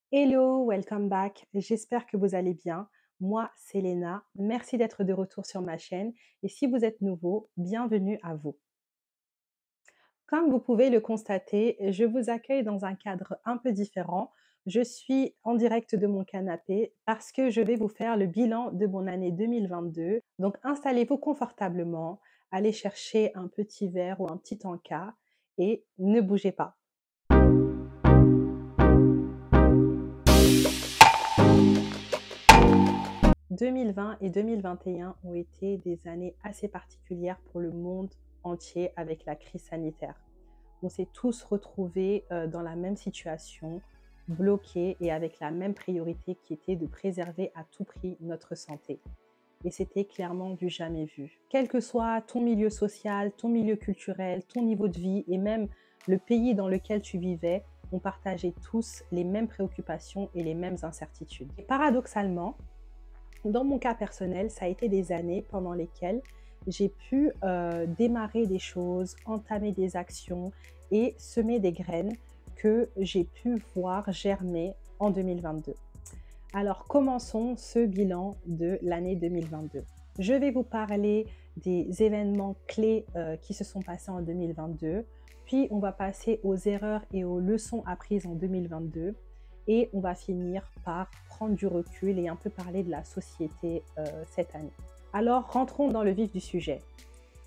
Hello, welcome back. J'espère que vous allez bien. Moi, c'est Léna. Merci d'être de retour sur ma chaîne. Et si vous êtes nouveau, bienvenue à vous. Comme vous pouvez le constater, je vous accueille dans un cadre un peu différent. Je suis en direct de mon canapé parce que je vais vous faire le bilan de mon année 2022. Donc installez-vous confortablement, allez chercher un petit verre ou un petit encas et ne bougez pas. 2020 et 2021 ont été des années assez particulières pour le monde entier avec la crise sanitaire. On s'est tous retrouvés dans la même situation, bloqués et avec la même priorité qui était de préserver à tout prix notre santé. Et c'était clairement du jamais vu. Quel que soit ton milieu social, ton milieu culturel, ton niveau de vie et même le pays dans lequel tu vivais, on partageait tous les mêmes préoccupations et les mêmes incertitudes. Et paradoxalement, dans mon cas personnel, ça a été des années pendant lesquelles j'ai pu démarrer des choses, entamer des actions et semer des graines que j'ai pu voir germer en 2022. Alors commençons ce bilan de l'année 2022. Je vais vous parler des événements clés qui se sont passés en 2022, puis on va passer aux erreurs et aux leçons apprises en 2022 et on va finir par prendre du recul et un peu parler de la société cette année. Alors rentrons dans le vif du sujet.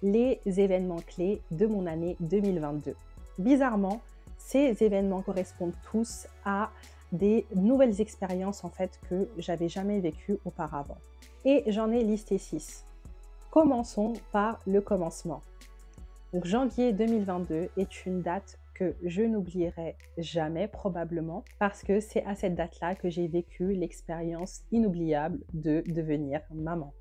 Les événements clés de mon année 2022. Bizarrement, ces événements correspondent tous à des nouvelles expériences en fait que j'avais jamais vécues auparavant. Et j'en ai listé 6. Commençons par le commencement. Donc janvier 2022 est une date que je n'oublierai jamais probablement parce que c'est à cette date-là que j'ai vécu l'expérience inoubliable de devenir maman.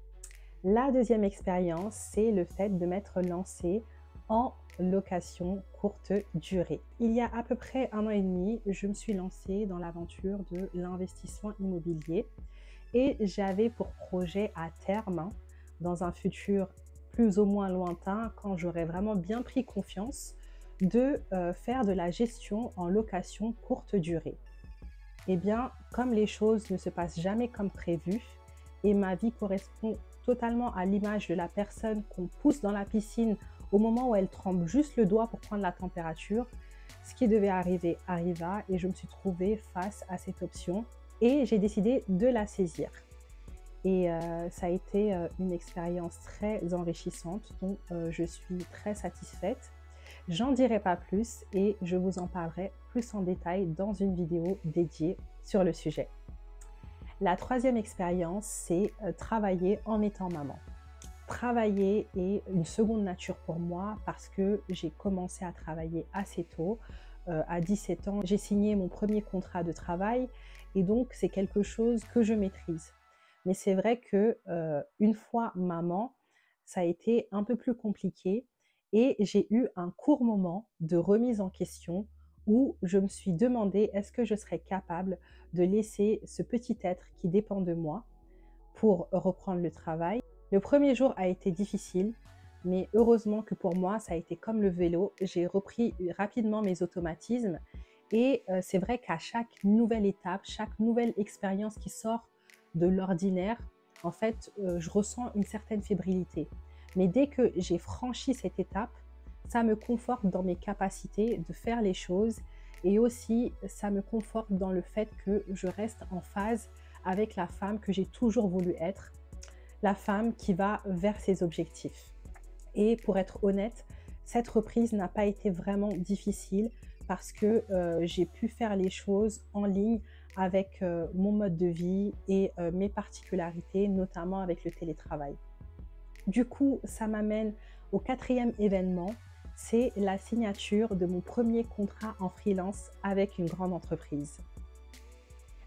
La deuxième expérience, c'est le fait de m'être lancée en location courte durée. Il y a à peu près 1 an et demi, je me suis lancée dans l'aventure de l'investissement immobilier et j'avais pour projet à terme, dans un futur plus ou moins lointain, quand j'aurais vraiment bien pris confiance, de faire de la gestion en location courte durée. Eh bien, comme les choses ne se passent jamais comme prévu et ma vie correspond totalement à l'image de la personne qu'on pousse dans la piscine au moment où elle tremble juste le doigt pour prendre la température, ce qui devait arriver arriva et je me suis trouvée face à cette option et j'ai décidé de la saisir. Et ça a été une expérience très enrichissante dont je suis très satisfaite. J'en dirai pas plus et je vous en parlerai plus en détail dans une vidéo dédiée sur le sujet. La troisième expérience, c'est travailler en étant maman. Travailler est une seconde nature pour moi parce que j'ai commencé à travailler assez tôt. À 17 ans, j'ai signé mon premier contrat de travail et donc c'est quelque chose que je maîtrise. Mais c'est vrai que une fois maman, ça a été un peu plus compliqué et j'ai eu un court moment de remise en question où je me suis demandé est-ce que je serais capable de laisser ce petit être qui dépend de moi pour reprendre le travail. Le premier jour a été difficile, mais heureusement que pour moi, ça a été comme le vélo. J'ai repris rapidement mes automatismes et c'est vrai qu'à chaque nouvelle étape, chaque nouvelle expérience qui sort de l'ordinaire, en fait, je ressens une certaine fébrilité. Mais dès que j'ai franchi cette étape, ça me conforte dans mes capacités de faire les choses et aussi ça me conforte dans le fait que je reste en phase avec la femme que j'ai toujours voulu être, la femme qui va vers ses objectifs. Et pour être honnête, cette reprise n'a pas été vraiment difficile parce que j'ai pu faire les choses en ligne avec mon mode de vie et mes particularités, notamment avec le télétravail. Du coup, ça m'amène au quatrième événement, c'est la signature de mon premier contrat en freelance avec une grande entreprise.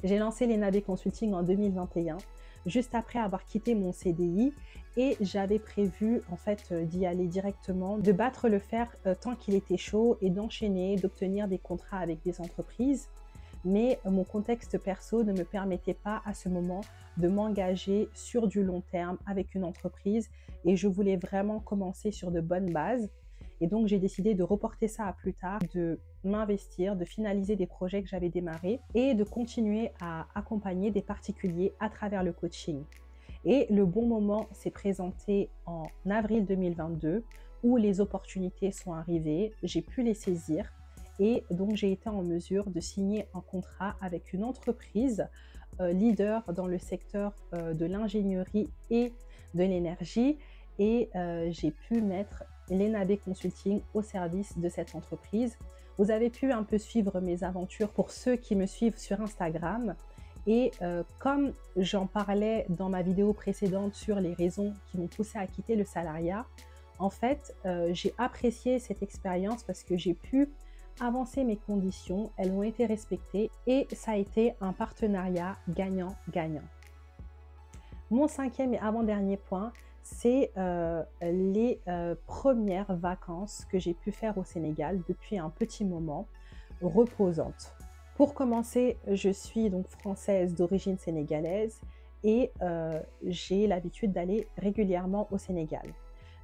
J'ai lancé l'ENAB Consulting en 2021, juste après avoir quitté mon CDI et j'avais prévu en fait d'y aller directement, de battre le fer tant qu'il était chaud et d'enchaîner, d'obtenir des contrats avec des entreprises. Mais mon contexte perso ne me permettait pas à ce moment de m'engager sur du long terme avec une entreprise et je voulais vraiment commencer sur de bonnes bases. Et donc j'ai décidé de reporter ça à plus tard, de m'investir, de finaliser des projets que j'avais démarrés et de continuer à accompagner des particuliers à travers le coaching. Et le bon moment s'est présenté en avril 2022 où les opportunités sont arrivées, j'ai pu les saisir et donc j'ai été en mesure de signer un contrat avec une entreprise leader dans le secteur de l'ingénierie et de l'énergie et j'ai pu mettre l'ENAB Consulting au service de cette entreprise. Vous avez pu un peu suivre mes aventures pour ceux qui me suivent sur Instagram. Et comme j'en parlais dans ma vidéo précédente sur les raisons qui m'ont poussé à quitter le salariat, en fait, j'ai apprécié cette expérience parce que j'ai pu avancer mes conditions, elles ont été respectées et ça a été un partenariat gagnant-gagnant. Mon cinquième et avant-dernier point, c'est les premières vacances que j'ai pu faire au Sénégal depuis un petit moment, reposantes. Pour commencer, je suis donc française d'origine sénégalaise et j'ai l'habitude d'aller régulièrement au Sénégal.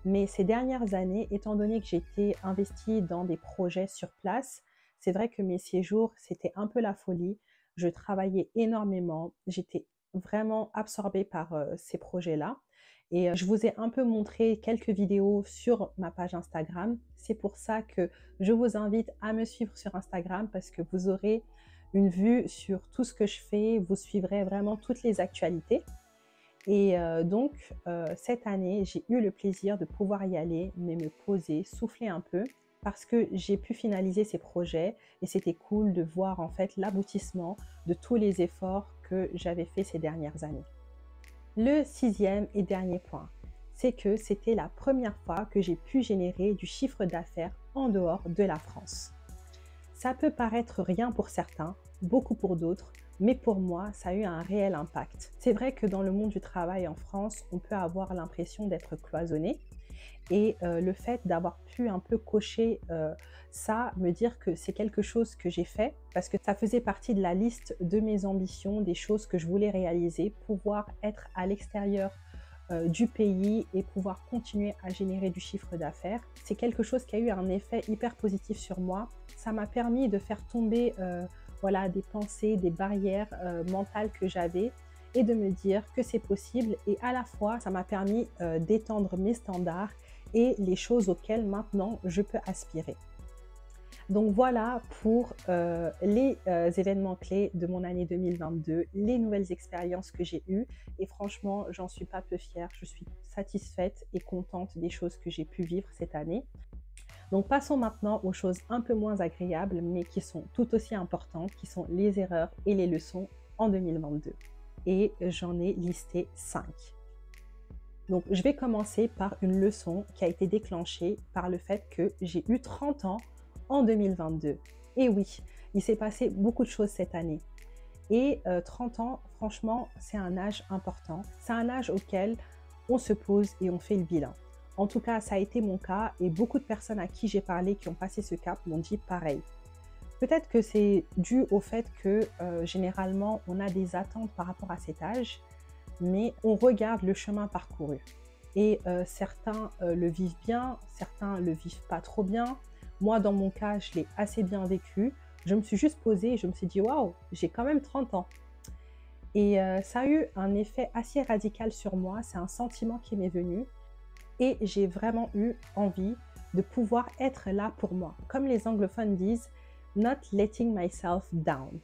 Mais ces dernières années, étant donné que j'étais investie dans des projets sur place, c'est vrai que mes séjours, c'était un peu la folie. Je travaillais énormément, j'étais vraiment absorbée par ces projets-là. Et je vous ai un peu montré quelques vidéos sur ma page Instagram. C'est pour ça que je vous invite à me suivre sur Instagram parce que vous aurez une vue sur tout ce que je fais. Vous suivrez vraiment toutes les actualités. Et donc, cette année, j'ai eu le plaisir de pouvoir y aller, mais me poser, souffler un peu parce que j'ai pu finaliser ces projets et c'était cool de voir en fait l'aboutissement de tous les efforts que j'avais fait ces dernières années. Le sixième et dernier point, c'est que c'était la première fois que j'ai pu générer du chiffre d'affaires en dehors de la France. Ça peut paraître rien pour certains, beaucoup pour d'autres, mais pour moi, ça a eu un réel impact. C'est vrai que dans le monde du travail en France, on peut avoir l'impression d'être cloisonné et le fait d'avoir pu un peu cocher ça, me dire que c'est quelque chose que j'ai fait parce que ça faisait partie de la liste de mes ambitions, des choses que je voulais réaliser, pouvoir être à l'extérieur du pays et pouvoir continuer à générer du chiffre d'affaires. C'est quelque chose qui a eu un effet hyper positif sur moi. Ça m'a permis de faire tomber voilà, des pensées, des barrières mentales que j'avais et de me dire que c'est possible. Et à la fois, ça m'a permis d'étendre mes standards et les choses auxquelles maintenant je peux aspirer. Donc voilà pour les événements clés de mon année 2022, les nouvelles expériences que j'ai eues et franchement, j'en suis pas peu fière, je suis satisfaite et contente des choses que j'ai pu vivre cette année. Donc passons maintenant aux choses un peu moins agréables mais qui sont tout aussi importantes, qui sont les erreurs et les leçons en 2022. Et j'en ai listé 5. Donc je vais commencer par une leçon qui a été déclenchée par le fait que j'ai eu 30 ans en 2022. Et oui, il s'est passé beaucoup de choses cette année. Et 30 ans, franchement, c'est un âge important. C'est un âge auquel on se pose et on fait le bilan. En tout cas, ça a été mon cas et beaucoup de personnes à qui j'ai parlé qui ont passé ce cap m'ont dit pareil. Peut-être que c'est dû au fait que généralement, on a des attentes par rapport à cet âge, mais on regarde le chemin parcouru. Et certains le vivent bien, certains le vivent pas trop bien. Moi, dans mon cas, je l'ai assez bien vécu. Je me suis juste posée et je me suis dit, waouh, j'ai quand même 30 ans. Et ça a eu un effet assez radical sur moi. C'est un sentiment qui m'est venu. Et j'ai vraiment eu envie de pouvoir être là pour moi. Comme les anglophones disent, not letting myself down.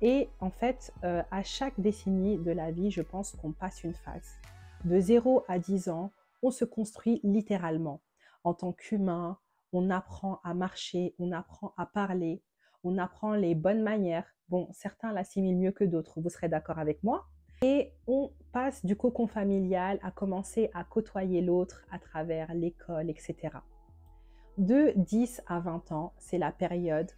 Et en fait, à chaque décennie de la vie, je pense qu'on passe une phase. De 0 à 10 ans, on se construit littéralement. En tant qu'humain, on apprend à marcher, on apprend à parler, on apprend les bonnes manières. Bon, certains l'assimilent mieux que d'autres, vous serez d'accord avec moi. Et on passe du cocon familial à commencer à côtoyer l'autre à travers l'école, etc. De 10 à 20 ans, c'est la période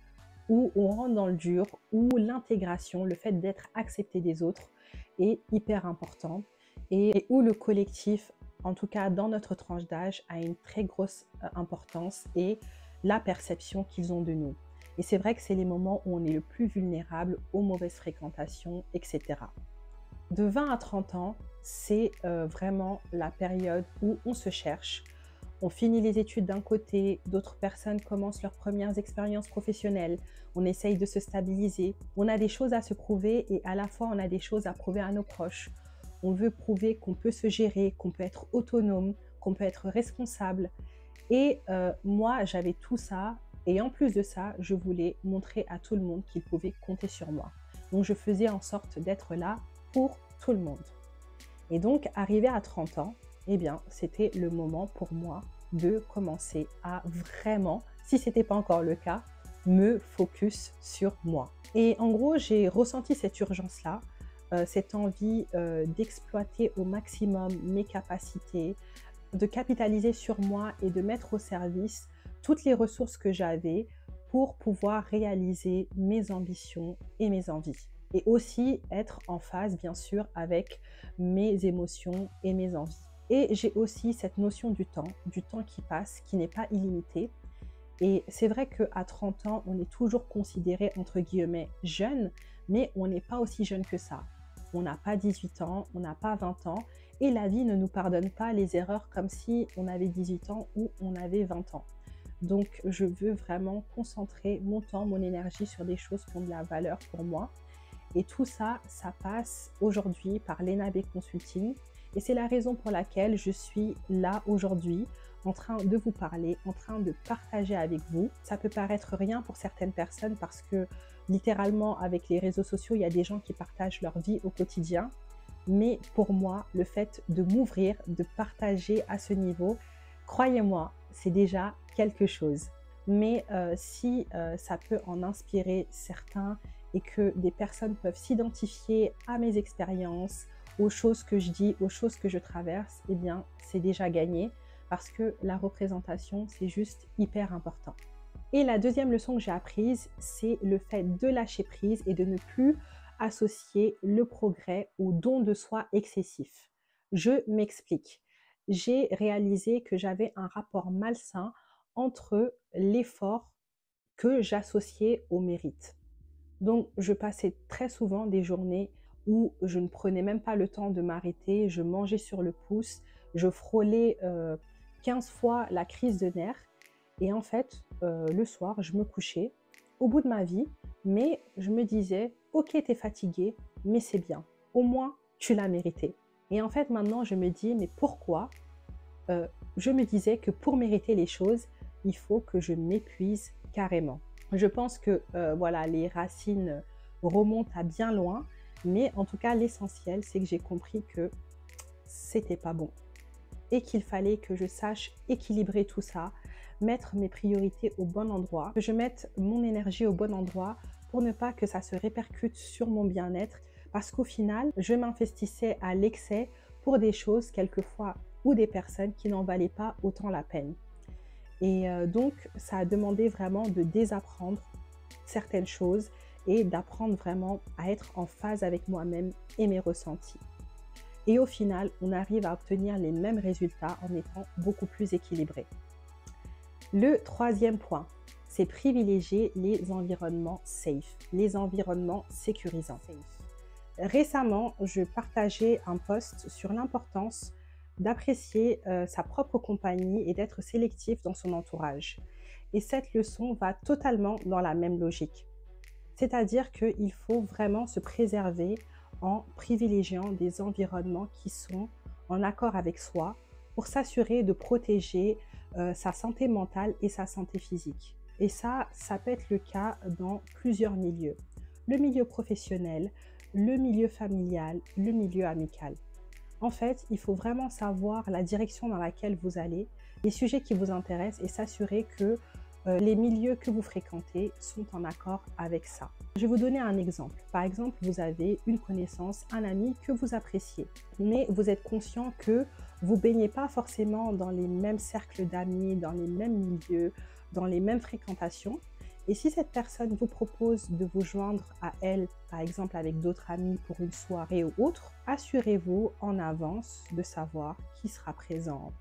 où on rentre dans le dur, où l'intégration, le fait d'être accepté des autres est hyper important et où le collectif, en tout cas dans notre tranche d'âge, a une très grosse importance et la perception qu'ils ont de nous. Et c'est vrai que c'est les moments où on est le plus vulnérable aux mauvaises fréquentations, etc. De 20 à 30 ans, c'est vraiment la période où on se cherche, On finit les études d'un côté, d'autres personnes commencent leurs premières expériences professionnelles, on essaye de se stabiliser, on a des choses à se prouver et à la fois on a des choses à prouver à nos proches. On veut prouver qu'on peut se gérer, qu'on peut être autonome, qu'on peut être responsable. Et moi, j'avais tout ça. Et en plus de ça, je voulais montrer à tout le monde qu'ils pouvaient compter sur moi. Donc, je faisais en sorte d'être là pour tout le monde. Et donc, arrivé à 30 ans, eh bien, c'était le moment pour moi de commencer à vraiment, si ce n'était pas encore le cas, me focus sur moi. Et en gros, j'ai ressenti cette urgence-là, cette envie d'exploiter au maximum mes capacités, de capitaliser sur moi et de mettre au service toutes les ressources que j'avais pour pouvoir réaliser mes ambitions et mes envies. Et aussi être en phase, bien sûr, avec mes émotions et mes envies. Et j'ai aussi cette notion du temps qui passe, qui n'est pas illimité. Et c'est vrai qu'à 30 ans, on est toujours considéré, entre guillemets, jeune, mais on n'est pas aussi jeune que ça. On n'a pas 18 ans, on n'a pas 20 ans, et la vie ne nous pardonne pas les erreurs comme si on avait 18 ans ou on avait 20 ans. Donc, je veux vraiment concentrer mon temps, mon énergie sur des choses qui ont de la valeur pour moi. Et tout ça, ça passe aujourd'hui par l'ENAB Consulting. Et c'est la raison pour laquelle je suis là aujourd'hui, en train de vous parler, en train de partager avec vous. Ça peut paraître rien pour certaines personnes parce que littéralement, avec les réseaux sociaux, il y a des gens qui partagent leur vie au quotidien. Mais pour moi, le fait de m'ouvrir, de partager à ce niveau, croyez-moi, c'est déjà quelque chose. Mais si ça peut en inspirer certains et que des personnes peuvent s'identifier à mes expériences, aux choses que je dis, aux choses que je traverse, eh bien, c'est déjà gagné parce que la représentation, c'est juste hyper important. Et la deuxième leçon que j'ai apprise, c'est le fait de lâcher prise et de ne plus associer le progrès au don de soi excessif. Je m'explique. J'ai réalisé que j'avais un rapport malsain entre l'effort que j'associais au mérite. Donc, je passais très souvent des journées où je ne prenais même pas le temps de m'arrêter, je mangeais sur le pouce, je frôlais 15 fois la crise de nerfs. Et en fait, le soir, je me couchais au bout de ma vie, mais je me disais, ok, t'es fatigué, mais c'est bien. Au moins, tu l'as mérité. Et en fait, maintenant, je me dis, mais pourquoi je me disais que pour mériter les choses, il faut que je m'épuise carrément. Je pense que voilà, les racines remontent à bien loin, mais en tout cas, l'essentiel, c'est que j'ai compris que c'était pas bon et qu'il fallait que je sache équilibrer tout ça, mettre mes priorités au bon endroit, que je mette mon énergie au bon endroit pour ne pas que ça se répercute sur mon bien-être parce qu'au final, je m'investissais à l'excès pour des choses quelquefois ou des personnes qui n'en valaient pas autant la peine. Et donc, ça a demandé vraiment de désapprendre certaines choses et d'apprendre vraiment à être en phase avec moi-même et mes ressentis. Et au final, on arrive à obtenir les mêmes résultats en étant beaucoup plus équilibré. Le troisième point, c'est privilégier les environnements safe, les environnements sécurisants. Récemment, je partageais un post sur l'importance d'apprécier sa propre compagnie et d'être sélectif dans son entourage. Et cette leçon va totalement dans la même logique. C'est-à-dire qu'il faut vraiment se préserver en privilégiant des environnements qui sont en accord avec soi pour s'assurer de protéger sa santé mentale et sa santé physique. Et ça peut être le cas dans plusieurs milieux. Le milieu professionnel, le milieu familial, le milieu amical. En fait, il faut vraiment savoir la direction dans laquelle vous allez, les sujets qui vous intéressent et s'assurer que les milieux que vous fréquentez sont en accord avec ça. Je vais vous donner un exemple. Par exemple, vous avez une connaissance, un ami que vous appréciez, mais vous êtes conscient que vous ne baignez pas forcément dans les mêmes cercles d'amis, dans les mêmes milieux, dans les mêmes fréquentations. Et si cette personne vous propose de vous joindre à elle, par exemple avec d'autres amis pour une soirée ou autre, assurez-vous en avance de savoir qui sera présent.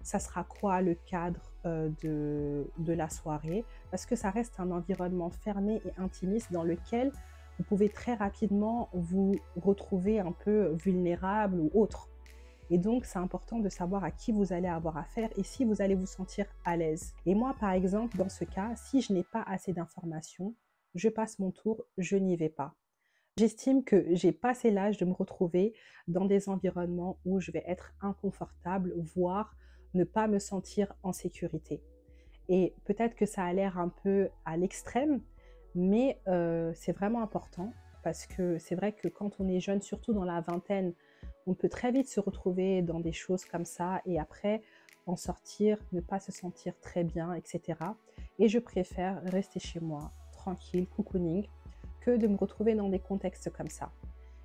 Ça sera quoi le cadre de la soirée, parce que ça reste un environnement fermé et intimiste dans lequel vous pouvez très rapidement vous retrouver un peu vulnérable ou autre. Et donc, c'est important de savoir à qui vous allez avoir affaire et si vous allez vous sentir à l'aise. Et moi, par exemple, dans ce cas, si je n'ai pas assez d'informations, je passe mon tour, je n'y vais pas. J'estime que j'ai passé l'âge de me retrouver dans des environnements où je vais être inconfortable, voire ne pas me sentir en sécurité. Et peut-être que ça a l'air un peu à l'extrême, mais c'est vraiment important parce que c'est vrai que quand on est jeune, surtout dans la vingtaine, on peut très vite se retrouver dans des choses comme ça et après en sortir, ne pas se sentir très bien, etc. Et je préfère rester chez moi, tranquille, cocooning, que de me retrouver dans des contextes comme ça.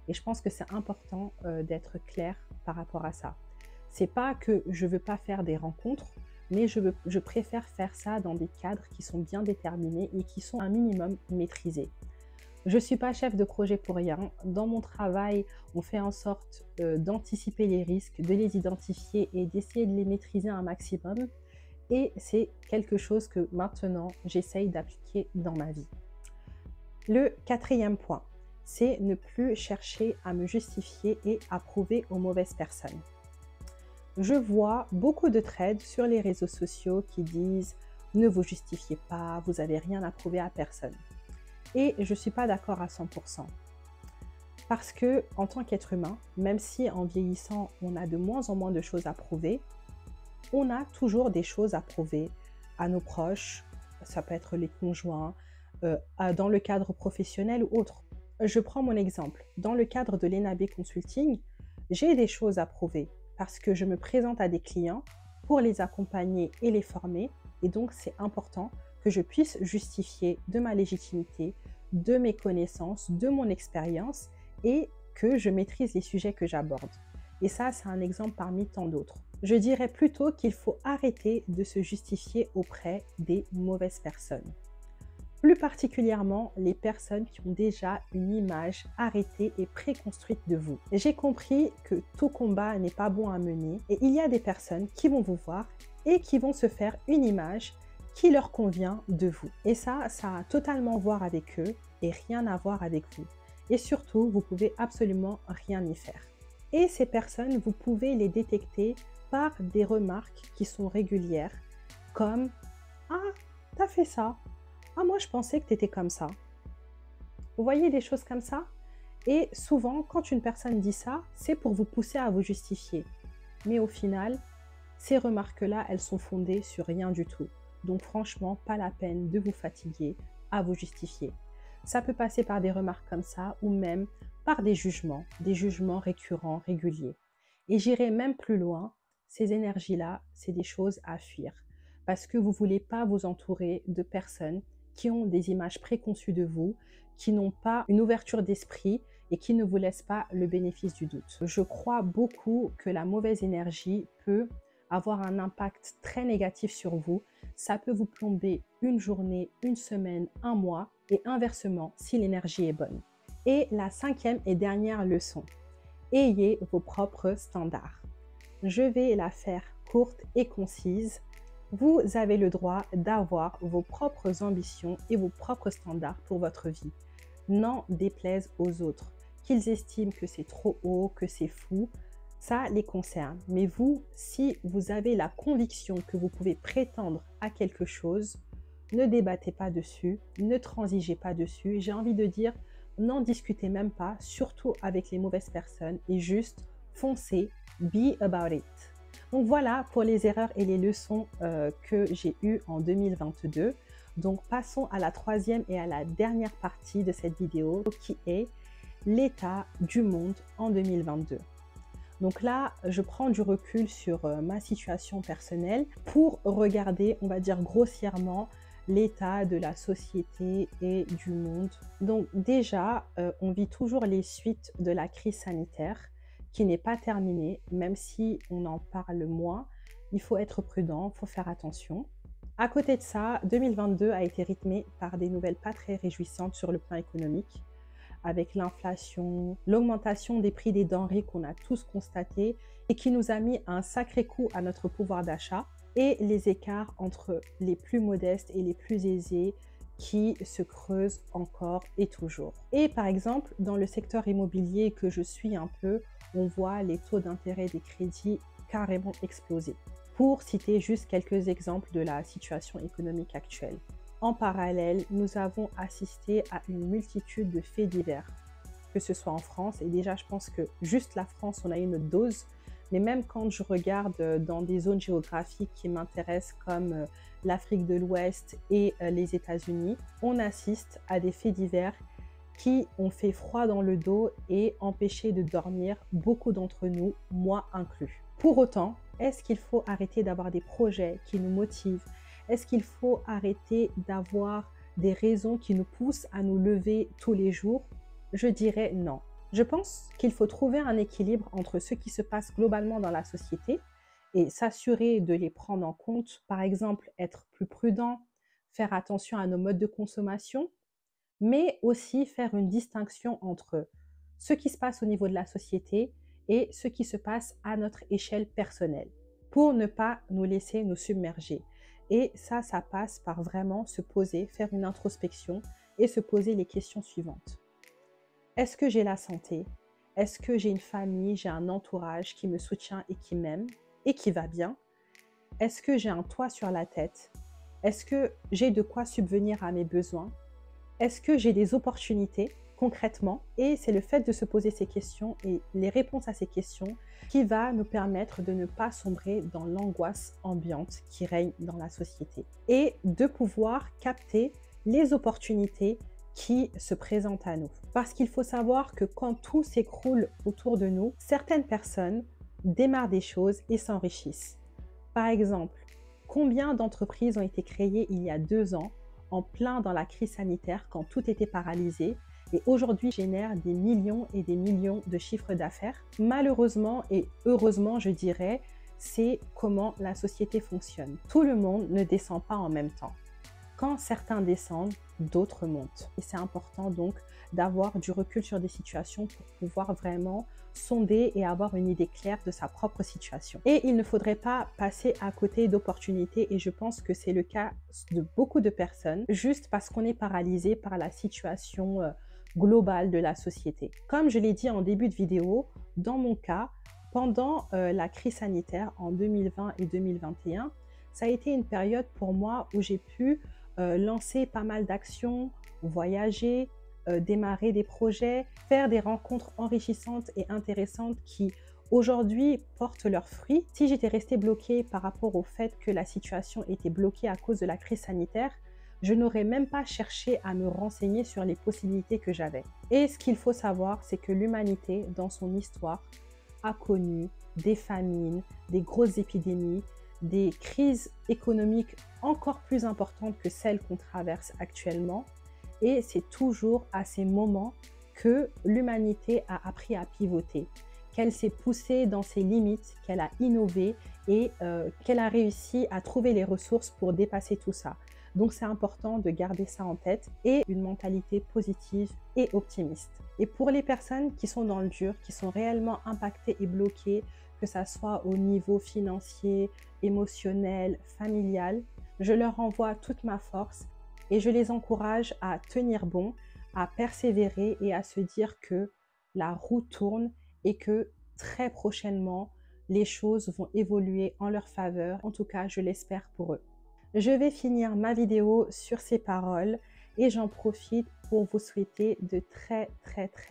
Et je pense que c'est important d'être clair par rapport à ça. C'est pas que je veux pas faire des rencontres, mais je préfère faire ça dans des cadres qui sont bien déterminés et qui sont un minimum maîtrisés. Je ne suis pas chef de projet pour rien. Dans mon travail, on fait en sorte d'anticiper les risques, de les identifier et d'essayer de les maîtriser un maximum. Et c'est quelque chose que maintenant, j'essaye d'appliquer dans ma vie. Le quatrième point, c'est ne plus chercher à me justifier et à prouver aux mauvaises personnes. Je vois beaucoup de threads sur les réseaux sociaux qui disent « Ne vous justifiez pas, vous n'avez rien à prouver à personne ». Et je ne suis pas d'accord à 100%. Parce que, en tant qu'être humain, même si en vieillissant, on a de moins en moins de choses à prouver, on a toujours des choses à prouver à nos proches, ça peut être les conjoints, dans le cadre professionnel ou autre. Je prends mon exemple. Dans le cadre de l'ENAB Consulting, j'ai des choses à prouver parce que je me présente à des clients pour les accompagner et les former. Et donc, c'est important que je puisse justifier de ma légitimité, de mes connaissances, de mon expérience et que je maîtrise les sujets que j'aborde. Et ça, c'est un exemple parmi tant d'autres. Je dirais plutôt qu'il faut arrêter de se justifier auprès des mauvaises personnes. Plus particulièrement les personnes qui ont déjà une image arrêtée et préconstruite de vous. J'ai compris que tout combat n'est pas bon à mener et il y a des personnes qui vont vous voir et qui vont se faire une image qui leur convient de vous. Et ça a totalement à voir avec eux et rien à voir avec vous. Et surtout, vous pouvez absolument rien y faire. Et ces personnes, vous pouvez les détecter par des remarques qui sont régulières, comme « Ah, t'as fait ça ?» « Ah, moi, je pensais que tu étais comme ça. » Vous voyez des choses comme ça? Et souvent, quand une personne dit ça, c'est pour vous pousser à vous justifier. Mais au final, ces remarques-là, elles sont fondées sur rien du tout. Donc franchement, pas la peine de vous fatiguer à vous justifier. Ça peut passer par des remarques comme ça ou même par des jugements récurrents, réguliers. Et j'irai même plus loin, ces énergies-là, c'est des choses à fuir. Parce que vous ne voulez pas vous entourer de personnes qui ont des images préconçues de vous, qui n'ont pas une ouverture d'esprit et qui ne vous laissent pas le bénéfice du doute. Je crois beaucoup que la mauvaise énergie peut avoir un impact très négatif sur vous. Ça peut vous plomber une journée, une semaine, un mois et inversement si l'énergie est bonne. Et la cinquième et dernière leçon, ayez vos propres standards. Je vais la faire courte et concise. Vous avez le droit d'avoir vos propres ambitions et vos propres standards pour votre vie. N'en déplaise aux autres. Qu'ils estiment que c'est trop haut, que c'est fou, ça les concerne. Mais vous, si vous avez la conviction que vous pouvez prétendre à quelque chose, ne débattez pas dessus, ne transigez pas dessus. J'ai envie de dire, n'en discutez même pas, surtout avec les mauvaises personnes, et juste foncez, be about it. Donc voilà pour les erreurs et les leçons que j'ai eues en 2022. Donc passons à la troisième et à la dernière partie de cette vidéo qui est l'état du monde en 2022. Donc là, je prends du recul sur ma situation personnelle pour regarder, on va dire grossièrement, l'état de la société et du monde. Donc déjà, on vit toujours les suites de la crise sanitaire qui n'est pas terminée, même si on en parle moins. Il faut être prudent, il faut faire attention. À côté de ça, 2022 a été rythmé par des nouvelles pas très réjouissantes sur le plan économique, avec l'inflation, l'augmentation des prix des denrées qu'on a tous constaté et qui nous a mis un sacré coup à notre pouvoir d'achat, et les écarts entre les plus modestes et les plus aisés qui se creuse encore et toujours. Et par exemple, dans le secteur immobilier que je suis un peu, on voit les taux d'intérêt des crédits carrément exploser. Pour citer juste quelques exemples de la situation économique actuelle. En parallèle, nous avons assisté à une multitude de faits divers, que ce soit en France, et déjà je pense que juste la France, on a une dose, mais même quand je regarde dans des zones géographiques qui m'intéressent comme l'Afrique de l'Ouest et les États-Unis, on assiste à des faits divers qui ont fait froid dans le dos et empêché de dormir beaucoup d'entre nous, moi inclus. Pour autant, est-ce qu'il faut arrêter d'avoir des projets qui nous motivent? Est-ce qu'il faut arrêter d'avoir des raisons qui nous poussent à nous lever tous les jours? Je dirais non. Je pense qu'il faut trouver un équilibre entre ce qui se passe globalement dans la société et s'assurer de les prendre en compte, par exemple être plus prudent, faire attention à nos modes de consommation, mais aussi faire une distinction entre ce qui se passe au niveau de la société et ce qui se passe à notre échelle personnelle, pour ne pas nous laisser nous submerger. Et ça passe par vraiment se poser, faire une introspection et se poser les questions suivantes. Est-ce que j'ai la santé? Est-ce que j'ai une famille, j'ai un entourage qui me soutient et qui m'aime et qui va bien? Est-ce que j'ai un toit sur la tête? Est-ce que j'ai de quoi subvenir à mes besoins? Est-ce que j'ai des opportunités concrètement? Et c'est le fait de se poser ces questions et les réponses à ces questions qui va nous permettre de ne pas sombrer dans l'angoisse ambiante qui règne dans la société et de pouvoir capter les opportunités qui se présentent à nous. Parce qu'il faut savoir que quand tout s'écroule autour de nous, certaines personnes démarrent des choses et s'enrichissent. Par exemple, combien d'entreprises ont été créées il y a 2 ans en plein dans la crise sanitaire quand tout était paralysé et aujourd'hui génèrent des millions et des millions de chiffres d'affaires. Malheureusement et heureusement, je dirais, c'est comment la société fonctionne. Tout le monde ne descend pas en même temps. Quand certains descendent, d'autres montent. Et c'est important donc d'avoir du recul sur des situations pour pouvoir vraiment sonder et avoir une idée claire de sa propre situation. Et il ne faudrait pas passer à côté d'opportunités et je pense que c'est le cas de beaucoup de personnes juste parce qu'on est paralysé par la situation globale de la société. Comme je l'ai dit en début de vidéo, dans mon cas, pendant la crise sanitaire en 2020 et 2021, ça a été une période pour moi où j'ai pu lancer pas mal d'actions, voyager, démarrer des projets, faire des rencontres enrichissantes et intéressantes qui aujourd'hui portent leurs fruits. Si j'étais restée bloquée par rapport au fait que la situation était bloquée à cause de la crise sanitaire, je n'aurais même pas cherché à me renseigner sur les possibilités que j'avais. Et ce qu'il faut savoir, c'est que l'humanité, dans son histoire, a connu des famines, des grosses épidémies, des crises économiques encore plus importantes que celles qu'on traverse actuellement. Et c'est toujours à ces moments que l'humanité a appris à pivoter, qu'elle s'est poussée dans ses limites, qu'elle a innové et qu'elle a réussi à trouver les ressources pour dépasser tout ça. Donc c'est important de garder ça en tête et une mentalité positive et optimiste. Et pour les personnes qui sont dans le dur, qui sont réellement impactées et bloquées, que ça soit au niveau financier, émotionnel, familial, je leur envoie toute ma force et je les encourage à tenir bon, à persévérer et à se dire que la roue tourne et que très prochainement, les choses vont évoluer en leur faveur. En tout cas, je l'espère pour eux. Je vais finir ma vidéo sur ces paroles et j'en profite pour vous souhaiter de très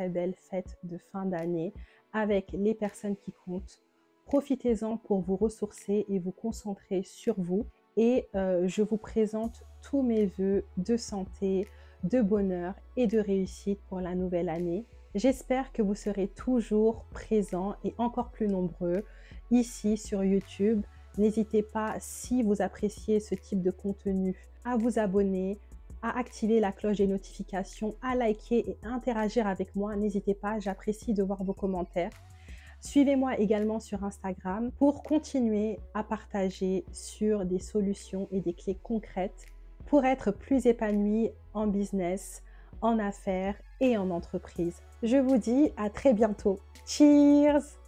belles fêtes de fin d'année avec les personnes qui comptent. Profitez-en pour vous ressourcer et vous concentrer sur vous. Et je vous présente tous mes vœux de santé, de bonheur et de réussite pour la nouvelle année. J'espère que vous serez toujours présents et encore plus nombreux ici sur YouTube. N'hésitez pas, si vous appréciez ce type de contenu, à vous abonner, à activer la cloche des notifications, à liker et interagir avec moi. N'hésitez pas, j'apprécie de voir vos commentaires. Suivez-moi également sur Instagram pour continuer à partager sur des solutions et des clés concrètes pour être plus épanoui en business, en affaires et en entreprise. Je vous dis à très bientôt. Cheers!